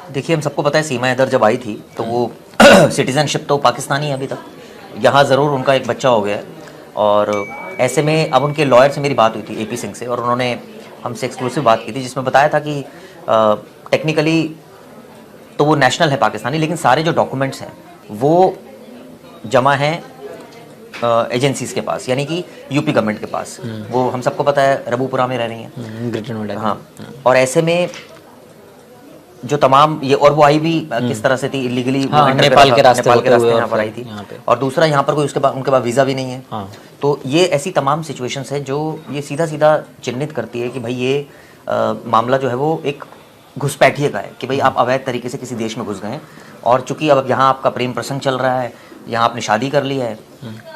देखिए, हम सबको पता है सीमा हैदर जब आई थी तो वो सिटीजनशिप तो पाकिस्तानी है अभी तक। यहाँ ज़रूर उनका एक बच्चा हो गया है और ऐसे में अब उनके लॉयर से मेरी बात हुई थी एपी सिंह से, और उन्होंने हमसे एक्सक्लूसिव बात की थी जिसमें बताया था कि टेक्निकली तो वो नेशनल है पाकिस्तानी, लेकिन सारे जो डॉक्यूमेंट्स हैं वो जमा हैं एजेंसीज़ के पास, यानी कि यूपी गवर्नमेंट के पास। वो हम सबको पता है रबूपुरा में रह रही हैं, ग्रेटर नोएडा। हाँ। और ऐसे में जो तमाम ये, और वो आई भी किस तरह से थी इलीगली, नेपाल के रास्ते यहाँ पर आई थी, और दूसरा यहाँ पर कोई उनके पास वीज़ा भी नहीं है। हाँ। तो ये ऐसी तमाम सिचुएशंस है जो ये सीधा सीधा चिन्हित करती है कि भाई ये मामला जो है वो एक घुसपैठिए का है, कि भाई आप अवैध तरीके से किसी देश में घुस गए हैं, और चूंकि अब यहाँ आपका प्रेम प्रसंग चल रहा है, यहाँ आपने शादी कर ली है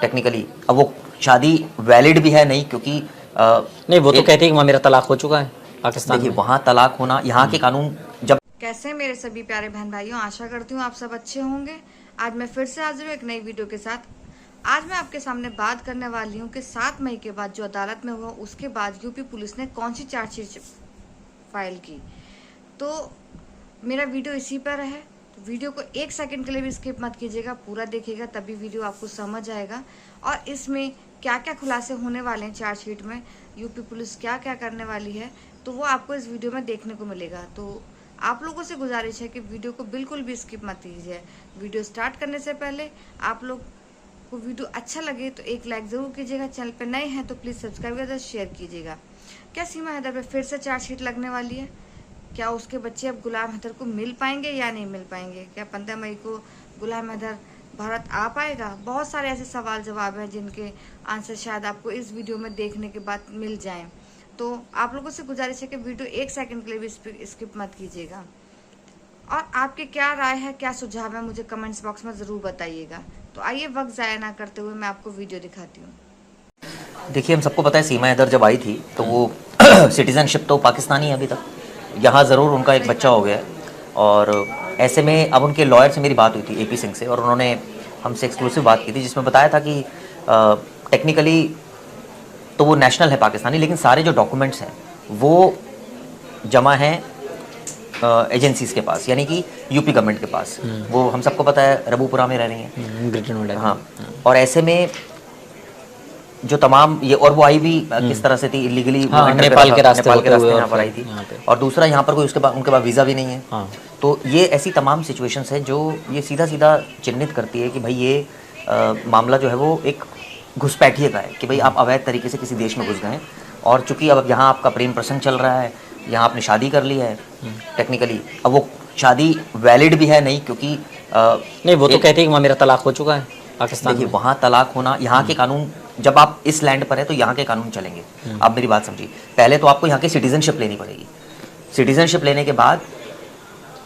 टेक्निकली, अब वो शादी वैलिड भी है नहीं, क्योंकि नहीं, वो तो कहते हैं कि वहाँ मेरा तलाक हो चुका है पाकिस्तान में। देखिए, वहाँ तलाक होना, यहाँ के कानून जब कैसे मेरे सभी प्यारे बहन भाइयों, आशा करती हूँ आप सब अच्छे होंगे। आज मैं फिर से हाजिर हूँ एक नई वीडियो के साथ। आज मैं आपके सामने बात करने वाली हूँ कि 7 मई के बाद जो अदालत में हुआ, उसके बाद यूपी पुलिस ने कौन सी चार्जशीट फाइल की। तो मेरा वीडियो इसी पर है, तो वीडियो को 1 सेकंड के लिए भी स्किप मत कीजिएगा, पूरा देखिएगा तभी वीडियो आपको समझ आएगा। और इसमें क्या क्या खुलासे होने वाले हैं चार्जशीट में, यूपी पुलिस क्या क्या करने वाली है, तो वो आपको इस वीडियो में देखने को मिलेगा। तो आप लोगों से गुजारिश है कि वीडियो को बिल्कुल भी स्किप मत कीजिए। वीडियो स्टार्ट करने से पहले आप लोग को वीडियो अच्छा लगे तो एक लाइक ज़रूर कीजिएगा, चैनल पर नए हैं तो प्लीज़ सब्सक्राइब कर शेयर कीजिएगा। क्या सीमा हैदर पे फिर से चार्जशीट लगने वाली है? क्या उसके बच्चे अब गुलाम हैदर को मिल पाएंगे या नहीं मिल पाएंगे? क्या 15 मई को गुलाम हैदर भारत आ पाएगा? बहुत सारे ऐसे सवाल जवाब हैं जिनके आंसर शायद आपको इस वीडियो में देखने के बाद मिल जाएं। तो आप लोगों से गुजारिश है कि वीडियो 1 सेकंड के लिए भी स्किप मत कीजिएगा। और आपके क्या राय है, क्या सुझाव है, मुझे कमेंट्स बॉक्स में ज़रूर बताइएगा। तो आइए वक्त ज़ाया ना करते हुए मैं आपको वीडियो दिखाती हूँ। देखिए, हम सबको पता है सीमा हैदर जब आई थी तो वो सिटीजनशिप तो पाकिस्तानी है अभी तक। यहाँ ज़रूर उनका एक बच्चा हो गया है और ऐसे में अब उनके लॉयर से मेरी बात हुई थी एपी सिंह से, और उन्होंने हमसे एक्सक्लूसिव बात की थी जिसमें बताया था कि टेक्निकली तो वो नेशनल है पाकिस्तानी, लेकिन सारे जो डॉक्यूमेंट्स हैं वो जमा हैं एजेंसीज़ के पास, यानी कि यूपी गवर्नमेंट के पास। वो हम सबको पता है रबूपुरा में रह रही हैं, ग्रेटर नोएडा। हाँ। और ऐसे में जो तमाम ये, और वो आई भी किस तरह से थी इलीगली, नेपाल के रास्ते यहाँ पर आई थी, और दूसरा यहाँ पर कोई उनके पास वीज़ा भी नहीं है। हाँ। तो ये ऐसी तमाम सिचुएशंस है जो ये सीधा सीधा चिन्हित करती है कि भाई ये मामला जो है वो एक घुसपैठिए का है, कि भाई आप अवैध तरीके से किसी देश में घुस गए, और चूंकि अब यहाँ आपका प्रेम प्रसंग चल रहा है, यहाँ आपने शादी कर ली है टेक्निकली, अब वो शादी वैलिड भी है नहीं, क्योंकि नहीं, वो तो कहते हैं कि वहाँ मेरा तलाक हो चुका है पाकिस्तान देखिए, में। वहाँ तलाक होना, यहाँ के कानून, जब आप इस लैंड पर है तो यहाँ के कानून चलेंगे। आप मेरी बात समझिए, पहले तो आपको यहाँ की सिटीजनशिप लेनी पड़ेगी। सिटीजनशिप लेने के बाद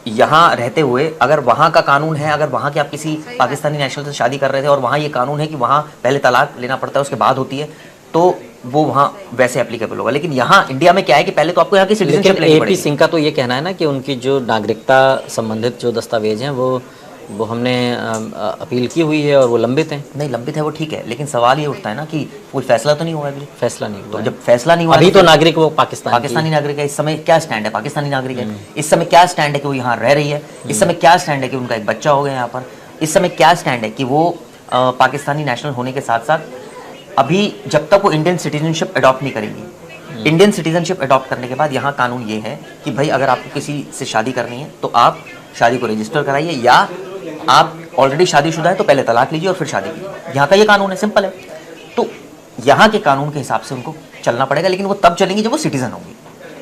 यहाँ रहते हुए अगर वहाँ का कानून है, अगर वहाँ के आप किसी पाकिस्तानी नेशनल से शादी कर रहे थे और वहाँ ये कानून है कि वहाँ पहले तलाक लेना पड़ता है उसके बाद होती है, तो वो वहाँ वैसे एप्लीकेबल होगा। लेकिन यहाँ इंडिया में क्या है कि पहले तो आपको यहाँ की सिटीजनशिप लेनी पड़ेगी। एपी सिंह का तो ये कहना है ना कि उनकी जो नागरिकता संबंधित जो दस्तावेज हैं वो हमने अपील की हुई है और वो लंबित हैं। नहीं, लंबित है वो ठीक है, लेकिन सवाल ये उठता है ना कि कोई फैसला तो नहीं हुआ अभी। फैसला नहीं हुआ तो है। जब फैसला नहीं हुआ, अभी तो नागरिक वो पाकिस्तानी नागरिक है। इस समय क्या स्टैंड है? पाकिस्तानी नागरिक है। इस समय क्या स्टैंड है कि वो यहाँ रह रही है? इस समय क्या स्टैंड है कि उनका एक बच्चा हो गया यहाँ पर? इस समय क्या स्टैंड है कि वो पाकिस्तानी नेशनल होने के साथ साथ अभी जब तक वो इंडियन सिटीजनशिप अडॉप्ट नहीं करेंगी, इंडियन सिटीजनशिप अडॉप्ट करने के बाद यहाँ कानून ये है कि भाई अगर आपको किसी से शादी करनी है तो आप शादी को रजिस्टर कराइए, या आप ऑलरेडी शादीशुदा है तो पहले तलाक लीजिए और फिर शादी कीजिए। यहाँ का ये कानून है, सिंपल है। तो यहाँ के कानून के हिसाब से उनको चलना पड़ेगा, लेकिन वो तब चलेंगे जब वो सिटीजन होंगी।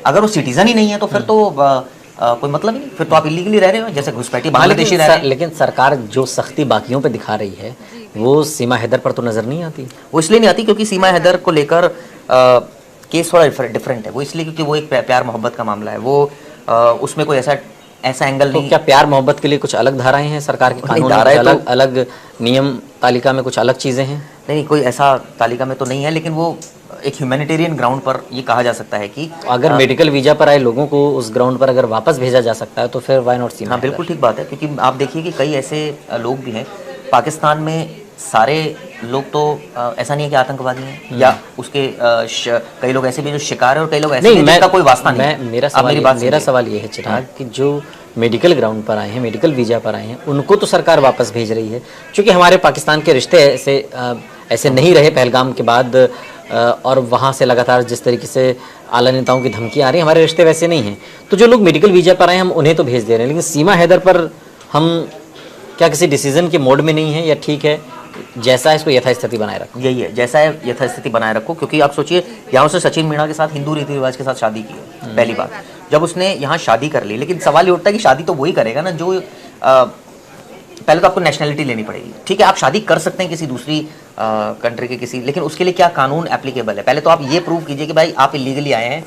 अगर वो सिटीजन ही नहीं है तो फिर तो कोई मतलब ही नहीं, फिर तो आप इलीगली रह रहे हो, जैसे घुसपैठी बांग्लादेशी रह रहे हैं। लेकिन सरकार जो सख्ती बाकियों पे दिखा रही है वो सीमा हैदर पर तो नजर नहीं आती। वो इसलिए नहीं आती क्योंकि सीमा हैदर को लेकर केस थोड़ा डिफरेंट है। वो इसलिए क्योंकि वो एक प्यार मोहब्बत का मामला है, वो उसमें कोई ऐसा एंगल तो नहीं। क्या प्यार मोहब्बत के लिए कुछ अलग धाराएं हैं सरकार के कानून में? अलग अलग नियम तालिका में कुछ अलग चीजें हैं? नहीं, कोई ऐसा तालिका में तो नहीं है, लेकिन वो एक ह्यूमैनिटेरियन ग्राउंड पर ये कहा जा सकता है कि अगर मेडिकल वीजा पर आए लोगों को उस ग्राउंड पर अगर वापस भेजा जा सकता है तो फिर व्हाई नॉट सीमा? हाँ, बिल्कुल ठीक बात है, क्योंकि आप देखिए कि कई ऐसे लोग भी हैं पाकिस्तान में। सारे लोग तो ऐसा नहीं है कि आतंकवादी हैं, या उसके कई लोग ऐसे भी जो शिकार है और कई लोग ऐसे भी जिनका कोई वास्ता नहीं है। मेरा सवाल ये है चिराग कि जो मेडिकल ग्राउंड पर आए हैं, मेडिकल वीज़ा पर आए हैं, उनको तो सरकार वापस भेज रही है। क्योंकि हमारे पाकिस्तान के रिश्ते ऐसे नहीं रहे पहलगाम के बाद, और वहाँ से लगातार जिस तरीके से आला नेताओं की धमकी आ रही है, हमारे रिश्ते वैसे नहीं हैं। तो जो लोग मेडिकल वीज़ा पर आए हैं हम उन्हें तो भेज दे रहे हैं, लेकिन सीमा हैदर पर हम क्या किसी डिसीजन के मोड में नहीं है, या ठीक है जैसा है इसको यथास्थिति बनाए रखो? यही है, जैसा है यथास्थिति बनाए रखो। क्योंकि आप सोचिए, यहाँ उसने सचिन मीणा के साथ हिंदू रीति रिवाज के साथ शादी की है पहली बार, जब उसने यहाँ शादी कर ली। लेकिन सवाल ये उठता है कि शादी तो वही करेगा ना जो पहले तो आपको नेशनलिटी लेनी पड़ेगी। ठीक है, आप शादी कर सकते हैं किसी दूसरी कंट्री के किसी, लेकिन उसके लिए क्या कानून एप्लीकेबल है? पहले तो आप ये प्रूव कीजिए कि भाई आप इलीगली आए हैं,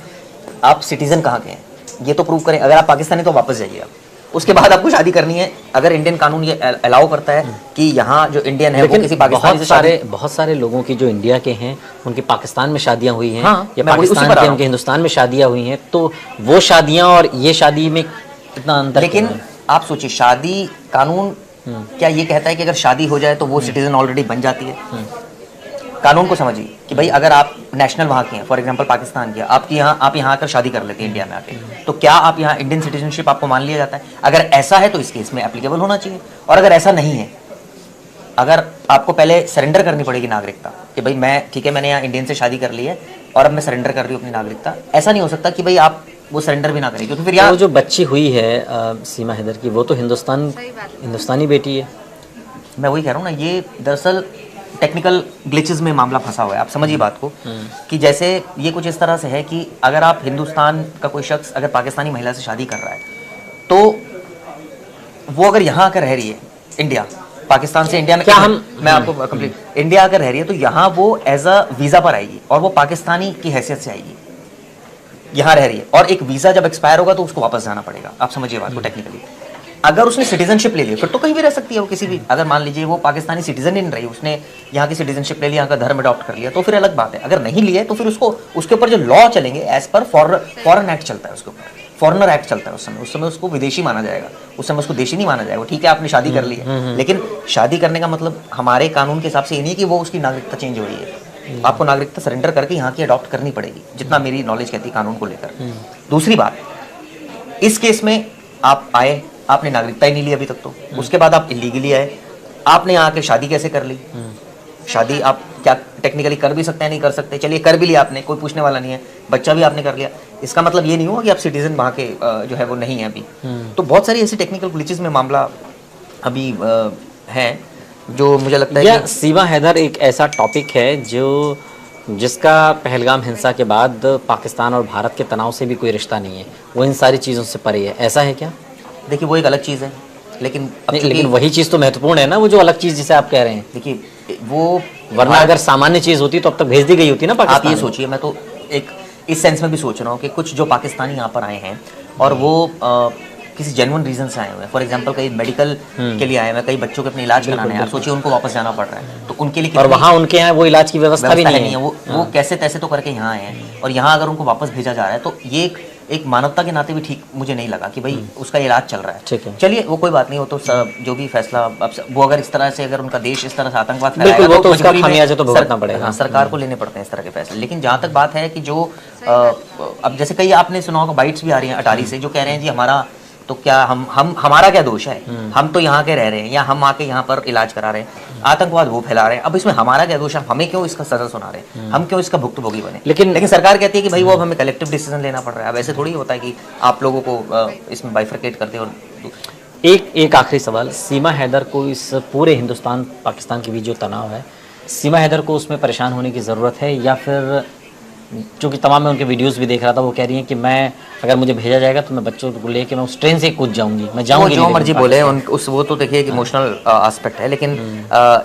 आप सिटीजन कहाँ के हैं, ये तो प्रूव करें। अगर आप पाकिस्तानी तो वापस जाइए आप, उसके बाद आपको शादी करनी है। अगर इंडियन कानून ये अलाउ करता है कि यहाँ जो इंडियन है वो किसी पाकिस्तानी से बहुत सारे लोगों की जो इंडिया के हैं उनकी पाकिस्तान में शादियां हुई हैं, हाँ, या पाकिस्तान के उनके हिंदुस्तान में शादियां हुई हैं, तो वो शादियां और ये शादी में कितना अंतर? लेकिन आप सोचिए, शादी कानून क्या ये कहता है कि अगर शादी हो जाए तो वो सिटीजन ऑलरेडी बन जाती है? कानून को समझिए कि भाई अगर आप नेशनल वहाँ के हैं, फॉर एग्जांपल पाकिस्तान के, आप यहाँ आकर शादी कर लेते हैं इंडिया में आके, तो क्या आप यहाँ इंडियन सिटीजनशिप आपको मान लिया जाता है? अगर ऐसा है तो इस केस में एप्लीकेबल होना चाहिए। और अगर ऐसा नहीं है, अगर आपको पहले सरेंडर करनी पड़ेगी नागरिकता कि भाई मैं ठीक है, मैंने यहाँ इंडियन से शादी कर ली है और अब मैं सरेंडर कर रही हूँ अपनी नागरिकता, ऐसा नहीं हो सकता कि भाई आप वो सरेंडर भी ना करें। क्योंकि फिर यहाँ जो बच्ची हुई है सीमा हैदर की, वो तो हिंदुस्तानी बेटी है। मैं वही कह रहा हूँ ना, ये दरअसल टेक्निकल ग्लिचेस में मामला फंसा हुआ है। आप समझिए बात को कि जैसे ये कुछ इस तरह से है कि अगर आप हिंदुस्तान का कोई शख्स अगर पाकिस्तानी महिला से शादी कर रहा है, तो वो अगर यहाँ आकर रह रही है इंडिया, पाकिस्तान से इंडिया में, क्या मैं आपको कंप्लीट, इंडिया आकर रह रही है तो यहाँ वो एज अ वीज़ा पर आएगी और वो पाकिस्तानी की हैसियत से आएगी, यहाँ रह रही है। और एक वीज़ा जब एक्सपायर होगा तो उसको वापस जाना पड़ेगा। आप समझिए बात को टेक्निकली। अगर उसने सिटीजनशिप ले लिया फिर तो कहीं भी रह सकती है वो, किसी भी, अगर मान लीजिए वो पाकिस्तानी सिटीजन ही नहीं रही, उसने यहाँ की सिटीजनशिप ले लिया, यहाँ का धर्म अडॉप्ट कर लिया, तो फिर अलग बात है। अगर नहीं लिए तो फिर उसको उसके ऊपर जो लॉ चलेंगे एज पर फॉरेन एक्ट चलता है, उसके ऊपर फॉरेनर एक्ट चलता है। उस समय उसको विदेशी माना जाएगा, उस समय उसको देशी नहीं माना जाएगा। ठीक है, आपने शादी कर ली है, लेकिन शादी करने का मतलब हमारे कानून के हिसाब से ये नहीं है कि वो उसकी नागरिकता चेंज हो रही है। आपको नागरिकता सरेंडर करके यहाँ की अडॉप्ट करनी पड़ेगी, जितना मेरी नॉलेज कहती है कानून को लेकर। दूसरी बात, इस केस में आप आए, आपने नागरिकता ही नहीं ली अभी तक, तो उसके बाद आप इलीगली आए, आपने यहाँ आके शादी कैसे कर ली? शादी आप क्या टेक्निकली कर भी सकते हैं, नहीं कर सकते, चलिए कर भी लिया आपने, कोई पूछने वाला नहीं है, बच्चा भी आपने कर लिया, इसका मतलब ये नहीं हुआ कि आप सिटीजन वहाँ के जो है वो नहीं है अभी। तो बहुत सारी ऐसी टेक्निकल ग्लिचेस में मामला अभी है जो मुझे लगता है कि सीमा हैदर एक ऐसा टॉपिक है जिसका पहलगाम हिंसा के बाद पाकिस्तान और भारत के तनाव से भी कोई रिश्ता नहीं है, वो इन सारी चीज़ों से परे है। ऐसा है क्या? देखिए, वो एक अलग चीज़ है, लेकिन वही चीज़ तो महत्वपूर्ण है ना, वो जो अलग चीज़ जिसे आप कह रहे हैं। देखिए वो, वरना अगर सामान्य चीज़ होती तो अब तक भेज दी गई होती ना पाकिस्तान। आप ये सोचिए, मैं तो एक इस सेंस में भी सोच रहा हूँ कि कुछ जो पाकिस्तानी यहाँ पर आए हैं और वो किसी जेन्युइन रीजन से आए हुए हैं, फॉर एग्जांपल कई मेडिकल के लिए आए हुए हैं, कई बच्चों के अपने इलाज कराने हैं, आप सोचिए उनको वापस जाना पड़ रहा है, तो उनके लिए, और वहाँ उनके यहाँ वो इलाज की व्यवस्था भी नहीं है। वो कैसे तैसे तो करके यहाँ आए हैं, और यहाँ अगर उनको वापस भेजा जा रहा है तो ये एक मानवता के नाते भी ठीक मुझे नहीं लगा कि भाई उसका इलाज चल रहा है। ठीक है, चलिए वो कोई बात नहीं, वो तो जो भी फैसला, अब वो अगर इस तरह से, अगर उनका देश इस तरह से आतंकवाद फैलाएगा तो उसका खामियाजा तो भुगतना पड़ेगा, सरकार को लेने पड़ते हैं इस तरह के फैसले। लेकिन जहाँ तक बात है कि जो अब जैसे कई आपने सुना होगा बाइट्स भी आ रही हैं अटारी से, जो कह रहे हैं जी हमारा तो क्या हमारा क्या दोष है, हम तो यहाँ के रह रहे हैं, या हम आके यहाँ पर इलाज करा रहे हैं, आतंकवाद वो फैला रहे हैं, अब इसमें हमारा क्या दोष है, हमें क्यों इसका सजा सुना रहे हैं, हम क्यों इसका भुक्तभोगी बने। लेकिन सरकार कहती है कि भाई वो अब हमें कलेक्टिव डिसीजन लेना पड़ रहा है। अब ऐसे थोड़ी होता है कि आप लोगों को इसमें बाइफरकेट करते हो। एक आखिरी सवाल, सीमा हैदर को इस पूरे हिंदुस्तान पाकिस्तान के बीच जो तनाव है, सीमा हैदर को उसमें परेशान होने की ज़रूरत है, या फिर चूँकि तमाम मैं उनके वीडियोस भी देख रहा था, वो कह रही हैं कि मैं अगर मुझे भेजा जाएगा तो मैं बच्चों को लेके मैं उस ट्रेन से कूद जाऊंगी, मैं जाऊंगी, जो मर्जी बोले वो तो देखिए एक इमोशनल एस्पेक्ट है। लेकिन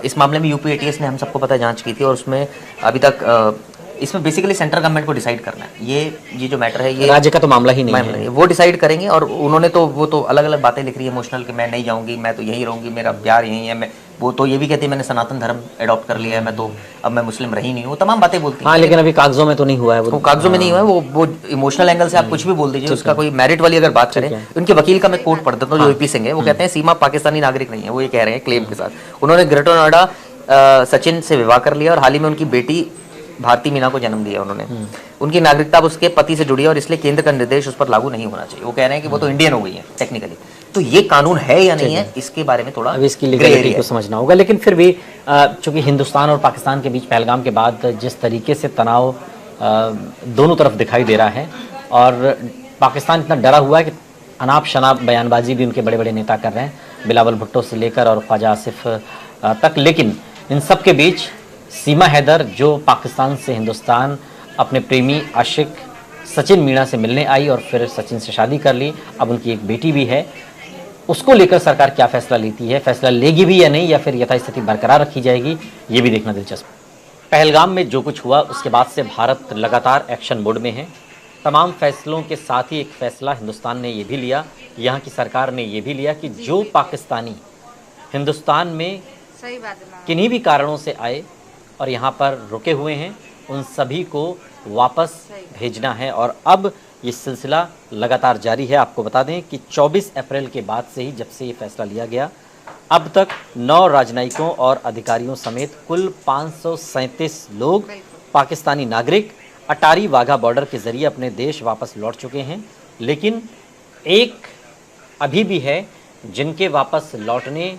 इस मामले में यूपी एटीएस ने हम सबको पता जांच की थी, और उसमें अभी तक इसमें बेसिकली सेंट्रल गवर्नमेंट को डिसाइड करना है। ये जो मैटर है, ये राज्य का तो मामला ही नहीं है, वो डिसाइड करेंगे। और उन्होंने तो वो तो अलग अलग बातें लिख रही है इमोशनल कि मैं नहीं जाऊंगी, मैं तो यहीं रहूंगी, मेरा प्यार यहीं है, मैं वो तो ये भी कहती है मैंने सनातन धर्म अडॉप्ट कर लिया है, मैं तो अब मैं मुस्लिम रही नहीं हूँ, तमाम बातें बोलती है। हाँ, लेकिन अभी कागजों में तो नहीं हुआ है, वो कागजों में नहीं हुआ है। वो इमोशनल एंगल से आप कुछ भी बोल दीजिए, उसका कोई मेरिट वाली अगर बात करें, उनके वकील का मैं कोट पढ़ देता हूँ जो यूपी सिंह है, वो कहते हैं सीमा पाकिस्तानी नागरिक नहीं है, वो ये कह रहे हैं क्लेम के साथ। उन्होंने ग्रेटर नोएडा सचिन से विवाह कर लिया और हाल ही में उनकी बेटी भारती मीना को जन्म दिया उन्होंने। उनकी नागरिकता अब उसके पति से जुड़ी है और इसलिए केंद्र का निर्देश उस पर लागू नहीं होना चाहिए। वो कह रहे हैं कि वो तो इंडियन हो गई है टेक्निकली। तो ये कानून है या नहीं है, इसके बारे में थोड़ा अब इसकी gray लीगलिटी area को है। समझना होगा। लेकिन फिर भी चूंकि हिंदुस्तान और पाकिस्तान के बीच पहलगाम के बाद जिस तरीके से तनाव दोनों तरफ दिखाई दे रहा है, और पाकिस्तान इतना डरा हुआ है कि अनाप शनाप बयानबाजी भी उनके बड़े बड़े नेता कर रहे हैं, बिलावल भुट्टो से लेकर और ख्वाजा आसिफ तक। लेकिन इन सब के बीच सीमा हैदर, जो पाकिस्तान से हिंदुस्तान अपने प्रेमी आशिक सचिन मीणा से मिलने आई और फिर सचिन से शादी कर ली, अब उनकी एक बेटी भी है, उसको लेकर सरकार क्या फैसला लेती है, फैसला लेगी भी या नहीं, या फिर यथास्थिति बरकरार रखी जाएगी, ये भी देखना दिलचस्प है। पहलगाम में जो कुछ हुआ उसके बाद से भारत लगातार एक्शन मोड में है। तमाम फैसलों के साथ ही एक फैसला हिंदुस्तान ने ये भी लिया, यहाँ की सरकार ने ये भी लिया कि जो पाकिस्तानी हिंदुस्तान में सही बात है मैम। किन्हीं भी कारणों से आए और यहाँ पर रुके हुए हैं, उन सभी को वापस भेजना है। और अब ये सिलसिला लगातार जारी है। आपको बता दें कि 24 अप्रैल के बाद से ही, जब से ये फैसला लिया गया, अब तक 9 राजनयिकों और अधिकारियों समेत कुल 537 लोग पाकिस्तानी नागरिक अटारी वाघा बॉर्डर के जरिए अपने देश वापस लौट चुके हैं। लेकिन एक अभी भी है जिनके वापस लौटने